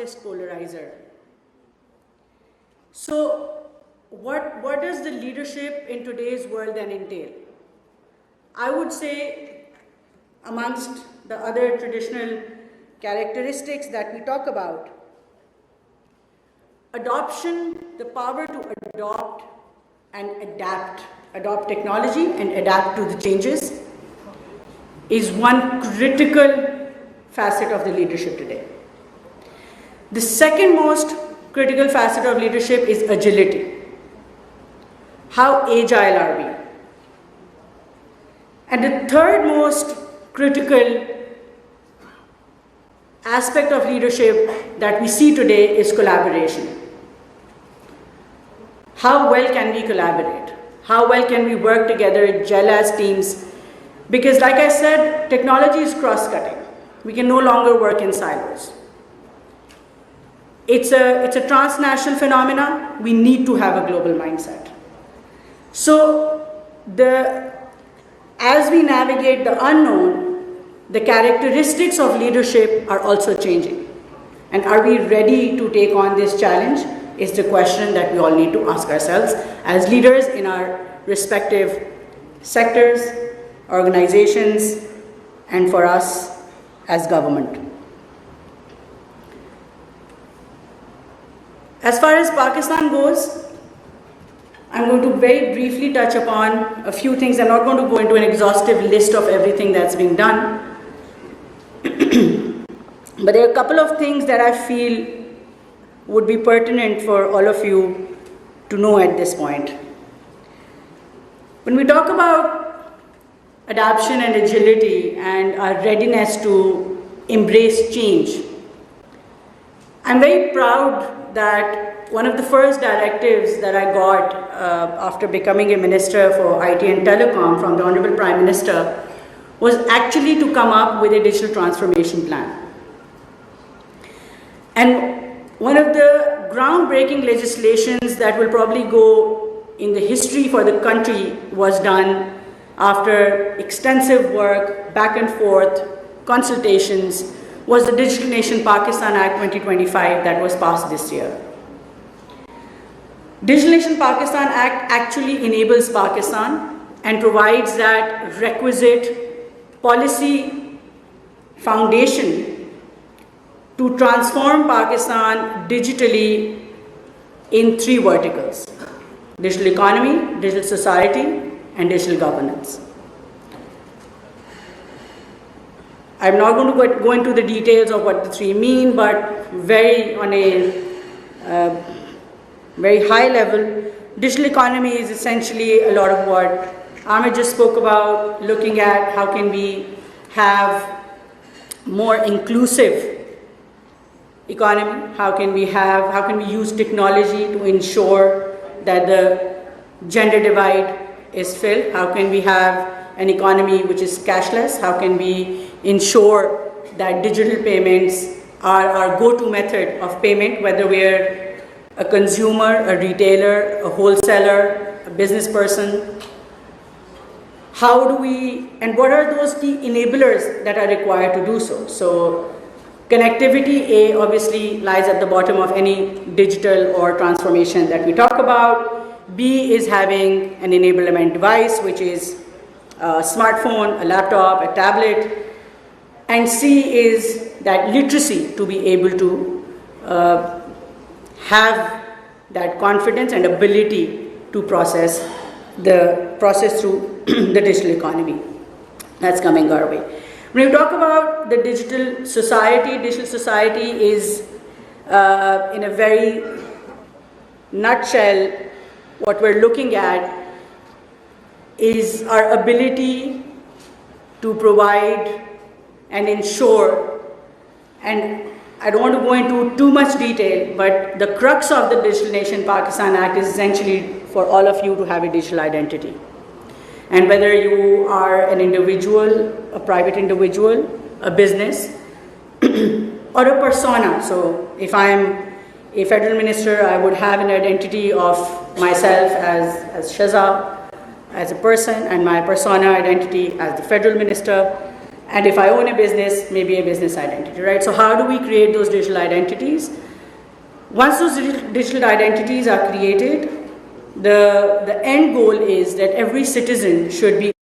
fastest polarizer. So what does the leadership in today's world then entail? I would say, amongst the other traditional characteristics that we talk about, adoption, the power to adopt and adopt technology and adapt to the changes, is one critical facet of the leadership today. The second most critical facet of leadership is agility. How agile are we? And the third most critical aspect of leadership that we see today is collaboration. How well can we collaborate? How well can we work together, gel as teams? Because like I said, technology is cross-cutting. We can no longer work in silos. It's a transnational phenomenon. We need to have a global mindset. So as we navigate the unknown, the characteristics of leadership are also changing. And are we ready to take on this challenge is the question that we all need to ask ourselves as leaders in our respective sectors, organizations, and for us as government. As far as Pakistan goes, I'm going to very briefly touch upon a few things. I'm not going to go into an exhaustive list of everything that's being done. But there are a couple of things that I feel would be pertinent for all of you to know at this point. When we talk about adaptation and agility and our readiness to embrace change, I'm very proud that one of the first directives that I got after becoming a minister for IT and Telecom from the Honorable Prime Minister was actually to come up with a digital transformation plan. And one of the groundbreaking legislations that will probably go in the history for the country was done after extensive work, back and forth, consultations, was the Digital Nation Pakistan Act 2025 that was passed this year. Digital Nation Pakistan Act actually enables Pakistan and provides that requisite policy foundation to transform Pakistan digitally in three verticals: digital economy, digital society, and digital governance. I'm not going to go into the details of what the three mean, but on a very high level, digital economy is essentially a lot of what Ahmed just spoke about, looking at how can we have more inclusive economy, how can we use technology to ensure that the gender divide is filled, how can we have an economy which is cashless, how can we ensure that digital payments are our go-to method of payment, whether we're a consumer, a retailer, a wholesaler, a business person. How do we, and what are those key enablers that are required to do so? So connectivity, obviously lies at the bottom of any digital or transformation that we talk about. B is having an enablement device, which is a smartphone, a laptop, a tablet. And C is that literacy, to be able to have that confidence and ability to process through the digital economy that's coming our way. When we talk about the digital society is, in a very nutshell, what we're looking at is our ability to provide and ensure, and I don't want to go into too much detail, but the crux of the Digital Nation Pakistan Act is essentially for all of you to have a digital identity. And whether you are an individual, a private individual, a business, or a persona. So if I'm a federal minister, I would have an identity of myself as Shiza, as a person, and my persona identity as the federal minister. And if I own a business, maybe a business identity, right? So how do we create those digital identities? Once those digital identities are created, the end goal is that every citizen should be